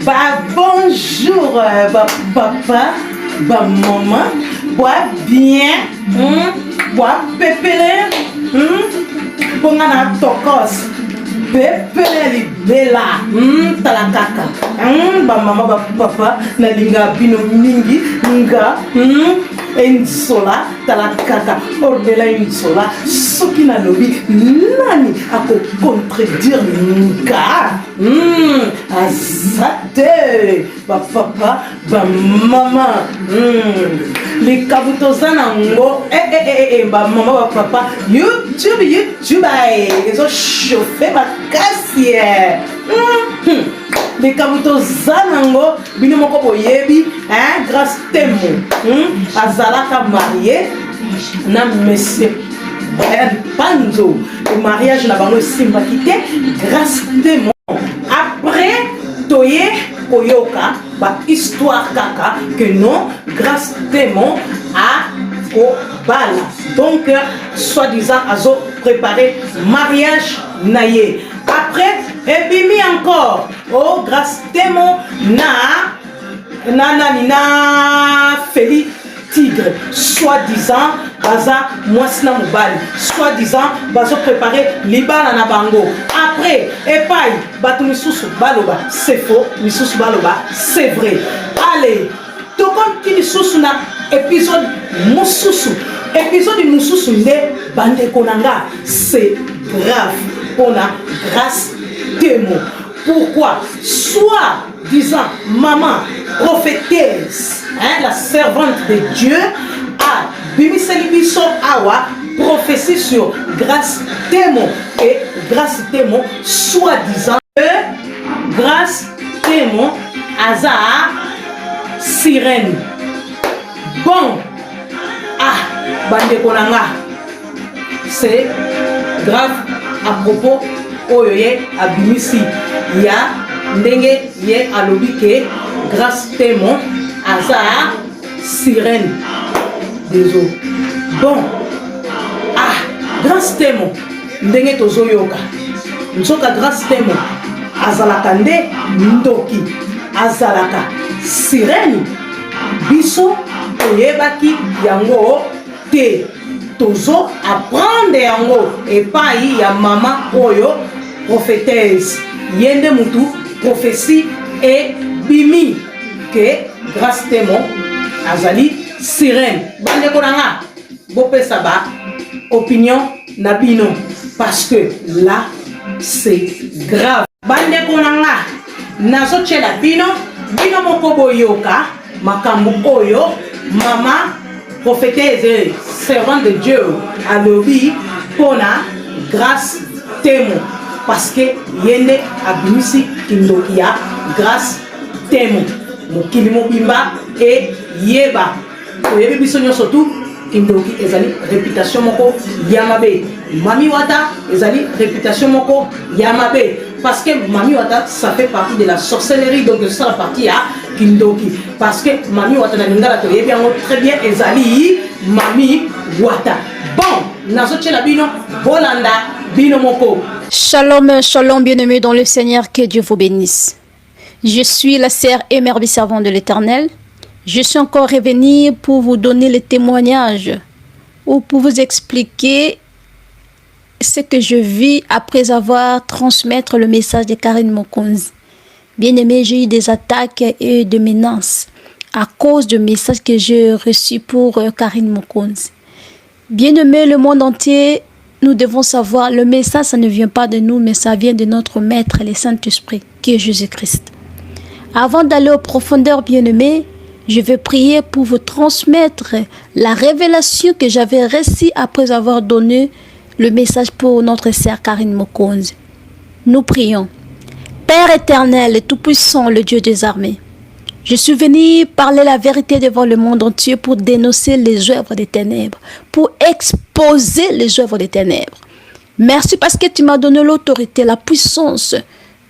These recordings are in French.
Bah bonjour, bah papa, bah maman, bah bien, bah pépélé, bongana tokos, pépélé bella, talakaka, bah maman, bah papa, nalinga bino mingi, nga, ensola, talakaka, ordela ensola, soki na lobi, nani ako contredire nga, azate, ba papa, ba maman, les kabutoza nango, ba maman, ba papa, YouTube, ils ont chauffé ma cassière. Les kabutoza nango, bino moko boyebi, grâce témoin, azalaka marié, na monsieur Panzo, le mariage n'a pas simba quitté, grâce témoin. Après, toye koyoka, ba histoire kaka, que non, grâce témoin à Obala. Donc, soi-disant, azo préparé mariage naïe. Après, et bimi encore, oh, grâce témoin na Félix Tigre, soi-disant, baza moisina mobali, soi-disant, bazo préparer libala na bango. Après, epai, batu misusu baloba, c'est faux, misusu baloba, c'est vrai. Allez, to continue susu na épisode mususu, épisode mususu nde bande konanga, c'est grave, on a grâce témoin. Pourquoi? Soit disant maman prophétesse, la servante de Dieu, a bimiselibiso awa prophétie sur grâce témoin et grâce témoin, soit disant grâce témoin hasard sirène. Bon, bande konanga, c'est grave à propos oyoye abimisi ya ndenge ye alobi ke grâce témoin hasard sirène des eaux. Bon, grâce témoin ndenge tozoyoka nsoka grâce témoin azalaka nde ndoki azalaka sirène biso oyebaki yango te tozo apprendre yango epai ya mama oyo prophétesse yende mutu prophétie et bimi que grâce témoin azali sirène bande konanga bopesa ba opinion na bino parce que là c'est grave bande konanga nazo tchela bino moko boyoka makambo oyo mama prophétesse servant de Dieu alobi pona grâce témoin parce que yende abimisi kindokia grâce témoin mokili mobimba et yeba oyebi biso nyonso tu kindoki ezali réputation moko yamabe mami wata ezali réputation moko yamabe parce que mami wata ça fait partie de la sorcellerie donc ça la partie à kindoki parce que mami wata na lingala to yebi yango très bien ezali mami wata. Bon nazo tchela bino bolanda bino moko. Shalom, shalom bien-aimés dans le Seigneur, que Dieu vous bénisse. Je suis la sœur et mère servante de l'Éternel. Je suis encore revenue pour vous donner le témoignage ou pour vous expliquer ce que je vis après avoir transmettre le message de Karine Mokonzi. Bien-aimé, j'ai eu des attaques et des menaces à cause du message que j'ai reçu pour Karine Mokonzi. Bien-aimé, le monde entier, nous devons savoir, le message, ça ne vient pas de nous, mais ça vient de notre Maître, le Saint-Esprit, qui est Jésus-Christ. Avant d'aller aux profondeurs, bien-aimés, je vais prier pour vous transmettre la révélation que j'avais reçue après avoir donné le message pour notre sœur Karine Mokonzi. Nous prions. Père éternel et tout-puissant, le Dieu des armées, je suis venu parler la vérité devant le monde entier pour dénoncer les œuvres des ténèbres, pour exposer les œuvres des ténèbres. Merci parce que tu m'as donné l'autorité, la puissance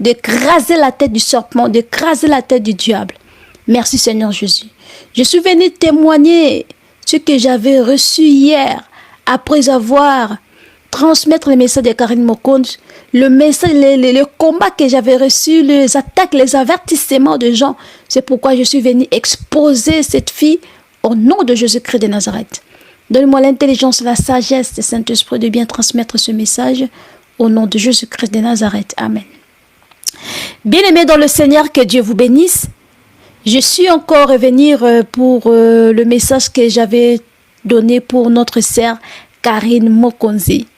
d'écraser la tête du serpent, d'écraser la tête du diable. Merci Seigneur Jésus. Je suis venu témoigner ce que j'avais reçu hier après avoir transmettre le message de Karine Mokonde, le message, le combat que j'avais reçu, les attaques, les avertissements de gens. C'est pourquoi je suis venue exposer cette fille au nom de Jésus-Christ de Nazareth. Donne-moi l'intelligence, la sagesse du Saint-Esprit de bien transmettre ce message au nom de Jésus-Christ de Nazareth. Amen. Bien-aimés dans le Seigneur, que Dieu vous bénisse. Je suis encore revenir pour le message que j'avais donné pour notre sœur Karine Mokonzi.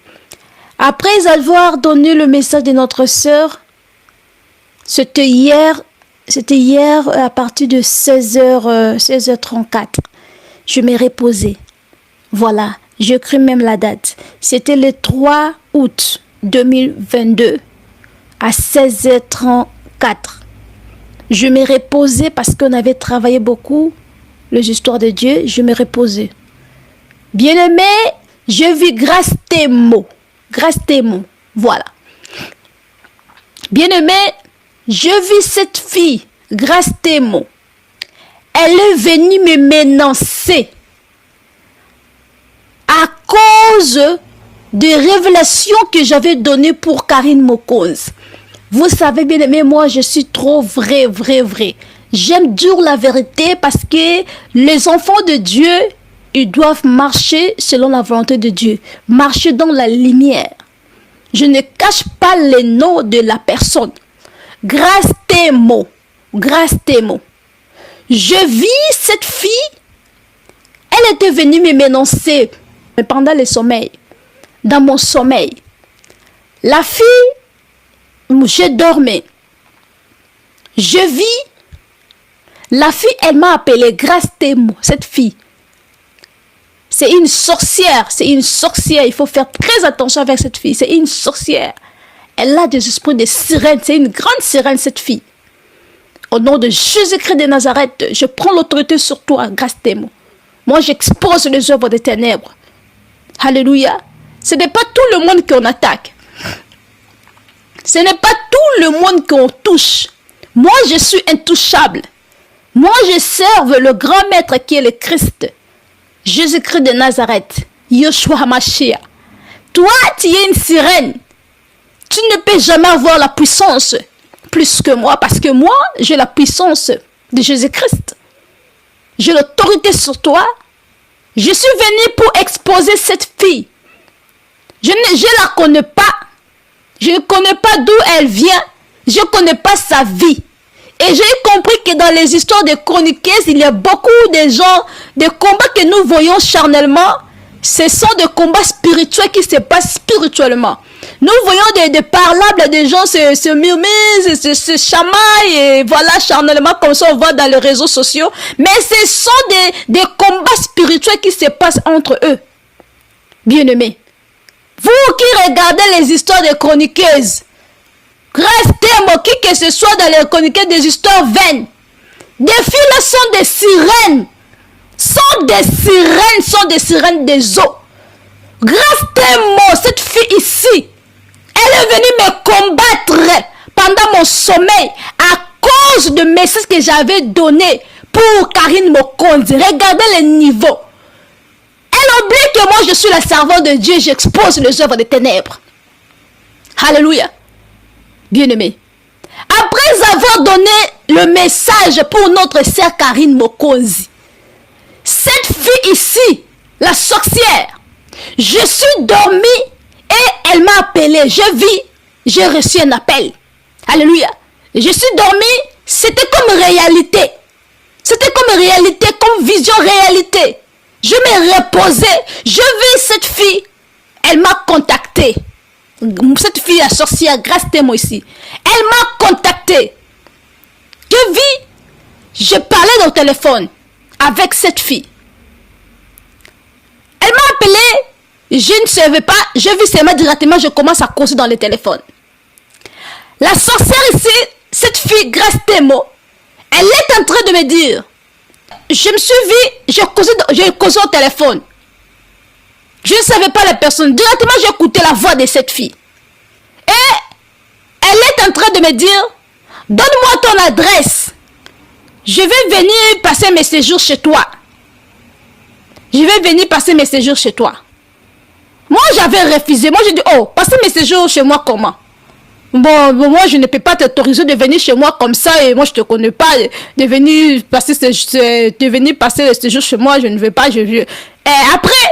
Après avoir donné le message de notre sœur, c'était hier à partir de 16h34. Je m'ai reposée. Voilà, j'écris même la date. C'était le 3 août 2022 à 16h34. Je me reposais parce qu'on avait travaillé beaucoup les histoires de Dieu. Je me reposais. Bien-aimé, je vis grâce tes mots. Grâce tes mots. Voilà. Bien-aimé, je vis cette fille grâce tes mots. Elle est venue me menacer à cause des révélations que j'avais données pour Karine Mokonde. Vous savez bien aimé, moi je suis trop vrai. J'aime dire la vérité parce que les enfants de Dieu, ils doivent marcher selon la volonté de Dieu. Marcher dans la lumière. Je ne cache pas les noms de la personne. Grâce tes mots. Grâce tes mots. Je vis cette fille. Elle était venue me menacer pendant le sommeil. Dans mon sommeil. La fille, je dormais. Je vis. La fille, elle m'a appelé grâce tes mots. Cette fille. C'est une sorcière. C'est une sorcière. Il faut faire très attention avec cette fille. C'est une sorcière. Elle a des esprits de sirène. C'est une grande sirène, cette fille. Au nom de Jésus-Christ de Nazareth, je prends l'autorité sur toi grâce tes mots. Moi, j'expose les œuvres des ténèbres. Alléluia. Ce n'est pas tout le monde qu'on attaque. Ce n'est pas tout le monde qu'on touche. Moi, je suis intouchable. Moi, je serve le grand maître qui est le Christ. Jésus-Christ de Nazareth. Yeshua HaMashiach. Toi, tu es une sirène. Tu ne peux jamais avoir la puissance plus que moi. Parce que moi, j'ai la puissance de Jésus-Christ. J'ai l'autorité sur toi. Je suis venu pour exposer cette fille. Je ne la connais pas. Je ne connais pas d'où elle vient. Je ne connais pas sa vie. Et j'ai compris que dans les histoires de chroniqueuses, il y a beaucoup de gens, des combats que nous voyons charnellement. Ce sont des combats spirituels qui se passent spirituellement. Nous voyons des parlables, des gens se murmurent, se chamaillent, et voilà, charnellement, comme ça on voit dans les réseaux sociaux. Mais ce sont des combats spirituels qui se passent entre eux. Bien-aimés, vous qui regardez les histoires des chroniqueuses, restez qui que ce soit dans les chroniqueuses des histoires vaines. Des filles là sont des sirènes. Sont des sirènes des eaux. Grâce tes mots, cette fille ici, elle est venue me combattre pendant mon sommeil à cause de messages que j'avais donnés pour Karine Mokonde. Regardez les niveaux. Elle oublie que moi je suis la servante de Dieu, j'expose les œuvres des ténèbres. Alléluia. Bien-aimé. Après avoir donné le message pour notre sœur Karine Mokonde, cette fille ici, la sorcière, je suis dormi et elle m'a appelé. J'ai reçu un appel. Alléluia. Je suis dormi, c'était comme réalité. C'était comme réalité, comme vision réalité. Je me reposais, je vis cette fille. Elle m'a contacté. Cette fille, la sorcière, grâce à moi ici. Elle m'a contacté. Je parlais au téléphone avec cette fille. Elle m'a appelé, je ne savais pas, je vis seulement directement, je commence à causer dans le téléphone. La sorcière ici, cette fille, grâce à mots, elle est en train de me dire, je me suis vue, j'ai causé au téléphone. Je ne savais pas la personne. Directement, j'ai écouté la voix de cette fille. Et elle est en train de me dire, donne-moi ton adresse. Je vais venir passer mes séjours chez toi. Je vais venir passer mes séjours chez toi. Moi, j'avais refusé. Moi, j'ai dit, oh, passer mes séjours chez moi comment? Bon, moi, je ne peux pas t'autoriser de venir chez moi comme ça et moi, je te connais pas. De venir passer le séjour chez moi, je ne veux pas. Et après,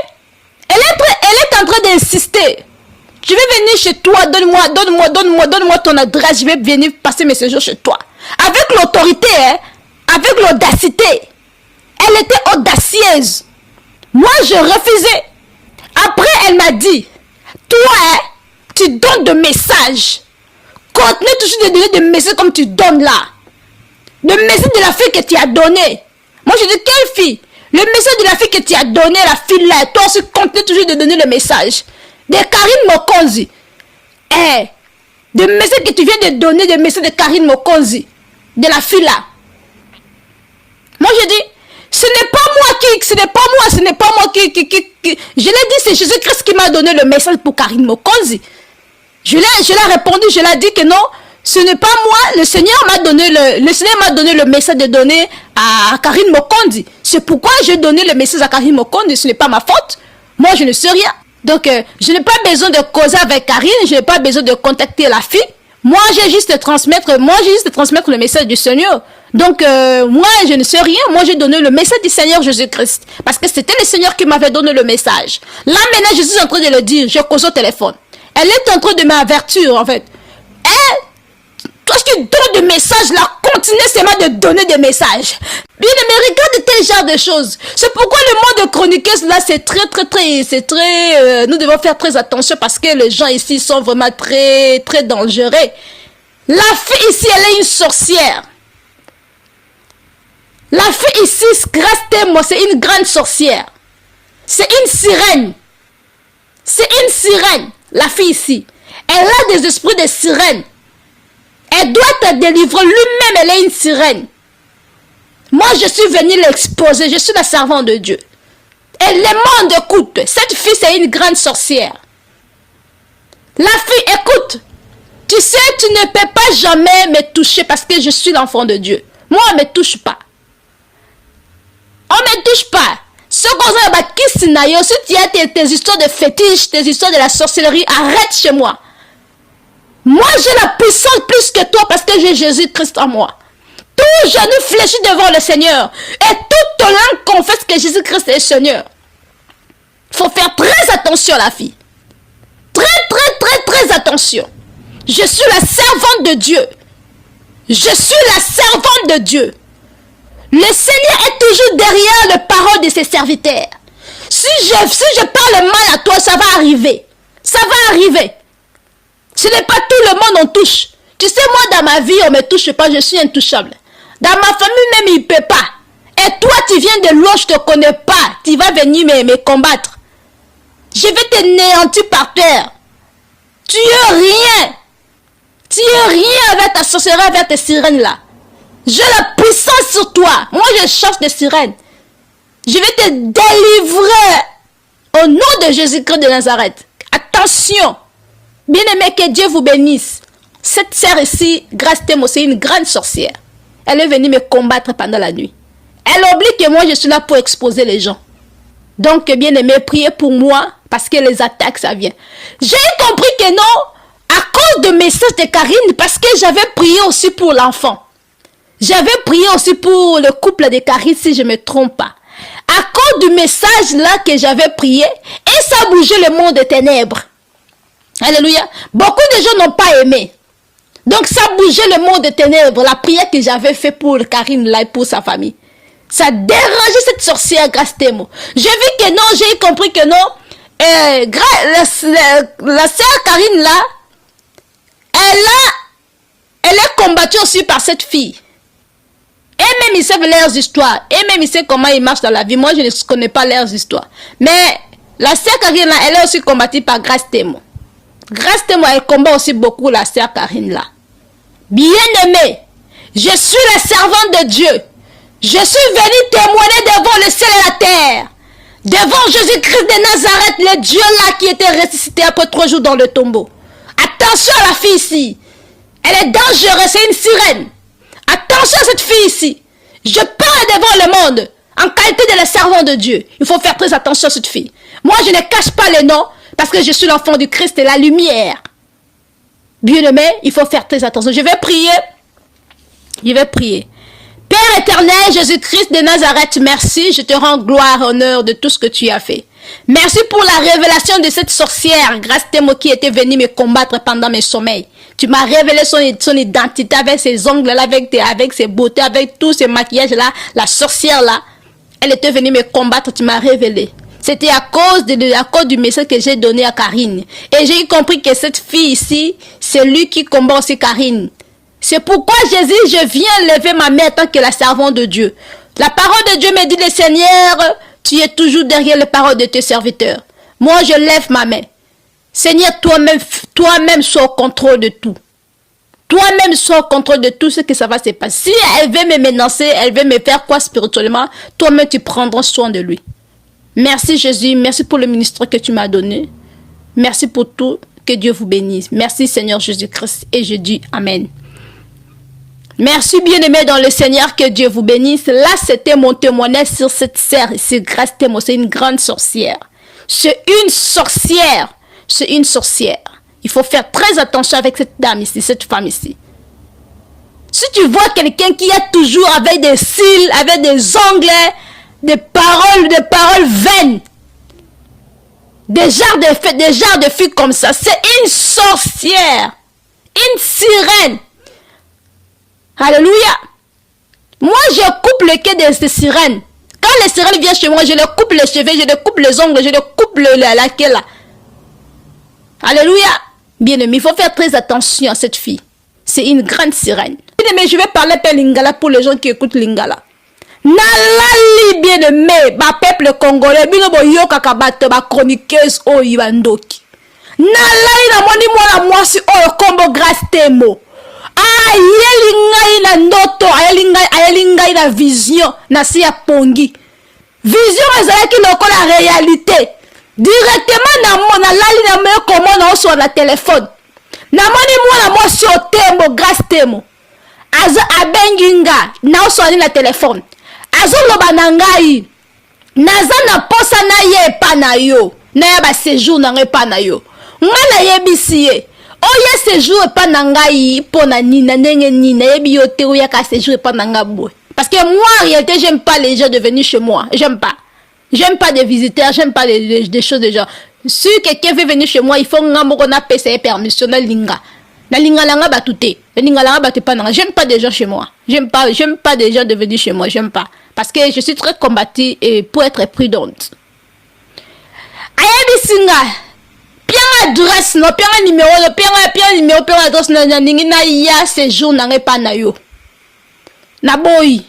elle est en train d'insister. Je vais venir chez toi, donne-moi ton adresse, je vais venir passer mes séjours chez toi. Avec l'autorité, hein, avec l'audacité. Elle était audacieuse. Moi, je refusais. Après, elle m'a dit, toi, hein, tu donnes des messages. Continue toujours de donner des messages comme tu donnes là. Le message de la fille que tu as donné. Moi, je dis, quelle fille? Le message de la fille que tu as donné, la fille là, toi aussi, continue toujours de donner le message. De Karine Mokonzi. Des messages que tu viens de donner, des messages de Karine Mokonzi. De la fille là. Moi, je dis, ce n'est pas moi qui... Je l'ai dit, c'est Jésus-Christ qui m'a donné le message pour Karine Mokonzi. Je l'ai répondu, je l'ai dit que non, ce n'est pas moi, le Seigneur m'a donné le message de donner à Karine Mokonzi. C'est pourquoi j'ai donné le message à Karine Mokonzi, ce n'est pas ma faute. Moi, je ne sais rien. Donc, je n'ai pas besoin de causer avec Karine, je n'ai pas besoin de contacter la fille. Moi, j'ai juste transmettre le message du Seigneur. Donc, moi, je ne sais rien. Moi, j'ai donné le message du Seigneur Jésus-Christ. Parce que c'était le Seigneur qui m'avait donné le message. Là, maintenant, je suis en train de le dire. Je cause au téléphone. Elle est en train de m'avertir, en fait. Toi qui donnes des messages, là, continue seulement de donner des messages. Bien aimé, regarde tel genre de choses. C'est pourquoi le monde de chroniqueuse, là, c'est très, nous devons faire très attention parce que les gens ici sont vraiment très, très dangereux. La fille ici, elle est une sorcière. La fille ici, grâce moi, c'est une grande sorcière. C'est une sirène. C'est une sirène, la fille ici. Elle a des esprits de sirène. Elle doit te délivrer. Lui-même, elle est une sirène. Moi, je suis venue l'exposer. Je suis la servante de Dieu. Et le monde écoute. Cette fille, c'est une grande sorcière. La fille, écoute. Tu sais, tu ne peux pas jamais me toucher parce que je suis l'enfant de Dieu. Moi, on ne me touche pas. On ne me touche pas. Si tu as tes histoires de fétiches, tes histoires de la sorcellerie, arrête chez moi. Moi, j'ai la puissance plus que toi parce que j'ai Jésus-Christ en moi. Tout genou fléchit devant le Seigneur. Et toute langue confesse que Jésus-Christ est Seigneur. Il faut faire très attention, la fille. Très attention. Je suis la servante de Dieu. Je suis la servante de Dieu. Le Seigneur est toujours derrière les paroles de ses serviteurs. Si je parle mal à toi, ça va arriver. Ça va arriver. Ce n'est pas tout le monde on touche. Tu sais, moi, dans ma vie, on ne me touche pas, je suis intouchable. Dans ma famille, même, il ne peut pas. Et toi, tu viens de loin, je ne te connais pas. Tu vas venir me combattre. Je vais te néantir par terre. Tu es rien. Tu es rien avec ta sorcellerie, avec tes sirènes là. J'ai la puissance sur toi. Moi, je chasse des sirènes. Je vais te délivrer au nom de Jésus-Christ de Nazareth. Attention. Bien-aimé, que Dieu vous bénisse. Cette sœur ici, Grâce Temo, c'est une grande sorcière. Elle est venue me combattre pendant la nuit. Elle oublie que moi, je suis là pour exposer les gens. Donc, bien-aimé, priez pour moi parce que les attaques, ça vient. J'ai compris que non, à cause de message de Karine, parce que j'avais prié aussi pour l'enfant. J'avais prié aussi pour le couple de Karine, si je ne me trompe pas. À cause du message là que j'avais prié, et ça a bougé le monde des ténèbres. Alléluia. Beaucoup de gens n'ont pas aimé. Donc ça a bougé le monde des ténèbres, la prière que j'avais fait pour Karine là et pour sa famille. Ça a dérangé cette sorcière Grâce Temo. J'ai vu que non, j'ai compris que non. La sœur Karine là, elle est combattue aussi par cette fille. Et même ils savent leurs histoires. Et même ils savent comment ils marchent dans la vie. Moi, je ne connais pas leurs histoires. Mais la sœur Karine là, elle est aussi combattue par Grâce Temo. Grâce Temo, elle combat aussi beaucoup la sœur Karine là. Bien-aimée, je suis la servante de Dieu. Je suis venue témoigner devant le ciel et la terre. Devant Jésus-Christ de Nazareth, le Dieu là qui était ressuscité après 3 jours dans le tombeau. Attention à la fille ici. Elle est dangereuse, c'est une sirène. Attention à cette fille ici. Je parle devant le monde en qualité de la servante de Dieu. Il faut faire très attention à cette fille. Moi, je ne cache pas les noms. Parce que je suis l'enfant du Christ et la lumière. Bien-aimé, il faut faire très attention. Je vais prier. Père éternel, Jésus-Christ de Nazareth, merci. Je te rends gloire et honneur de tout ce que tu as fait. Merci pour la révélation de cette sorcière, grâce à moi qui était venue me combattre pendant mes sommeils. Tu m'as révélé son identité avec ses ongles-là, avec ses beautés, avec tous ces maquillages-là. La sorcière-là, elle était venue me combattre, tu m'as révélé. C'était à cause du message que j'ai donné à Karine. Et j'ai compris que cette fille ici, c'est lui qui combat aussi Karine. C'est pourquoi Jésus, je viens lever ma main en tant que la servante de Dieu. La parole de Dieu me dit, le Seigneur, tu es toujours derrière les paroles de tes serviteurs. Moi, je lève ma main. Seigneur, toi-même sois au contrôle de tout. Toi-même sois au contrôle de tout ce que ça va se passer. Si elle veut me menacer, elle veut me faire quoi spirituellement, toi-même tu prendras soin de lui. Merci Jésus, merci pour le ministère que tu m'as donné. Merci pour tout, que Dieu vous bénisse. Merci Seigneur Jésus-Christ et je dis Amen. Merci bien-aimés dans le Seigneur, que Dieu vous bénisse. Là, c'était mon témoignage sur cette sœur ici, Grâce Temo. C'est une grande sorcière. C'est une sorcière. C'est une sorcière. Il faut faire très attention avec cette dame ici, cette femme ici. Si tu vois quelqu'un qui est toujours avec des cils, avec des ongles, des paroles vaines, des genres de filles comme ça, c'est une sorcière, une sirène. Alléluia. Moi, je coupe le quai de ces sirènes. Quand les sirènes viennent chez moi, je leur coupe les cheveux, je leur coupe les ongles, je leur coupe la queue là. Alléluia. Bien-aimé, il faut faire très attention à cette fille. C'est une grande sirène. Bien-aimé, je vais parler par Lingala pour les gens qui écoutent Lingala. Nalali bien-aimé, ma peuple congolais, bino boyo kakabato, ma chroniqueuse o yibandoki. Nalali na moni mwana mwasi o kombo Grâce Temo. Ayelingai na ndoto, ayelingai na vision, na siya pongi. Vision ezalaki lokola réalité. Directement na lali na me comment na oso na téléphone. Na moni mwana mwasi o Tembo, Grâce Temo. Aza abenginga na oso na téléphone. Azo loba na ngai. Naza na posa na ye pa na yo. Na ya ba séjour na ngai pa na yo. Ngana yebisi ye. Oye séjour pas nangai pour na nina nenge nina yebi yote oya ka séjour pas nanga boy. Parce que moi en réalité j'aime pas les gens de venir chez moi, j'aime pas des visiteurs, j'aime pas des choses de gens. Si quelqu'un veut venir chez moi, il faut ngamoko na pesa permission na linga langa batute. Linga langa batute pas nanga. J'aime pas des gens chez moi. J'aime pas des gens de venir chez moi, j'aime pas parce que je suis très combative et pour être prudente. Ayebi singa Pierre adresse, non, Pierre numéro, Pierre numéro, Pierre adresse, na ya séjour na pas na yo. Na boy.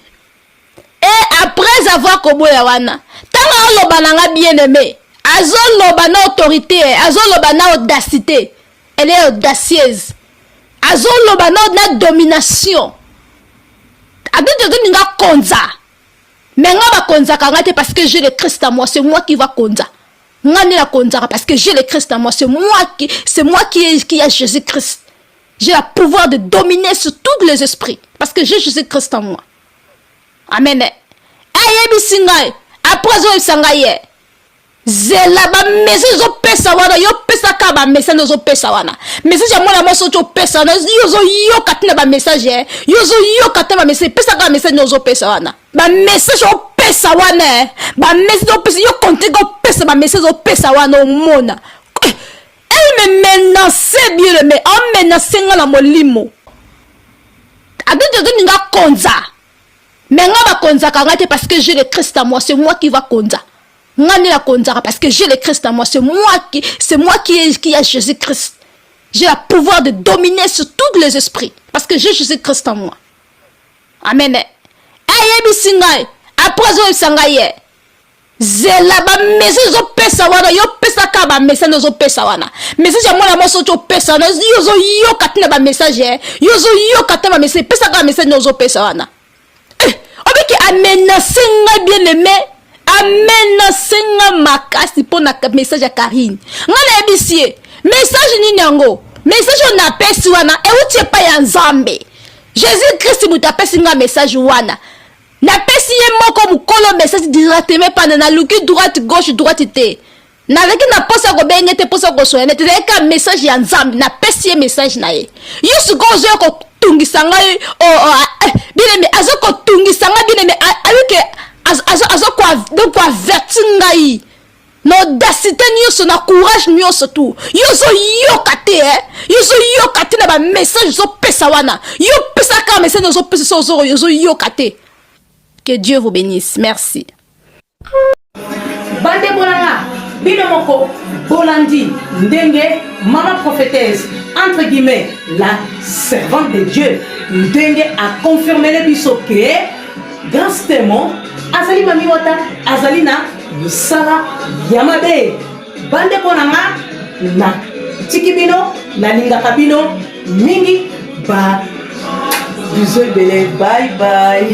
Et après avoir kobo ya wana, tanga loba nanga bien aimé, azo loba na autorité, azo loba na audacité. Elle est audacieuse. Azo loba na domination. Adete ninga konza. Mais nga ba konza kangate parce que j'ai le Christ à moi, c'est moi qui va konza. Parce que j'ai le Christ en moi, c'est moi qui ai Jésus-Christ. J'ai le pouvoir de dominer sur tous les esprits. Parce que j'ai Jésus-Christ en moi. Amen. Après ça, zela ba message zo pesa wana yo pesa ka ba message zo pesa wana message ya mwana moso to pesa na yo zo yo katina ba message yo zo yo katina ba message pesa ka message zo pesa wana ba message o pesa wana ba message zo pesa yo compte go pesa ba message zo pesa wana o mona elle me menace bien mais on menace ngala molimo adete ninga konza mais nga ba konza kangate parce que j'ai le Christ en moi, c'est moi qui va konza. Parce que j'ai le Christ en moi, c'est moi qui ai Jésus-Christ. J'ai le pouvoir de dominer sur tous les esprits. Parce que j'ai Jésus-Christ en moi. Amen. Après ça, zela ba message zo pesa wana yo pesa ka ba message zo pesa wana message ya mwana moso to pesa na yo zo yo katina ba message yo zo yo katina ba message pesa ka message zo pesa wana obiki amenacer nga bien aimé amenacer nga makasi pour na message ya Karine nga na ebisie message ni nango message on apesi wana e utie pa ya Nzambe Jésus Christ mutapesi nga message wana na pesi ye moko mukolo message directement pa na luki droite gauche te nazalaki na posa kobenge te posa kosoya nete ezalaki message ya nzambe na pesi ye message na ye yo sikoyo ozoya kotungisa ngai bileme azokotungisa ngai bileme ayuke azokoaverti ngai na audacité nyonso na courage nyonso tu yo ozoyoka te yo ozoyoka te na bamessage ozopesa wana yo pesaka message ozopesa so ozoyoka te. Que Dieu vous bénisse. Merci. Bande bonanga bino moko bolandi ndenge maman prophétesse entre guillemets la servante de Dieu ndenge a confirmé le biso que grâce témoin azali mami wata azali na sala yamabe. Bande bonanga na tiki bino na lingaka bino mingi ba bisous bele bye bye.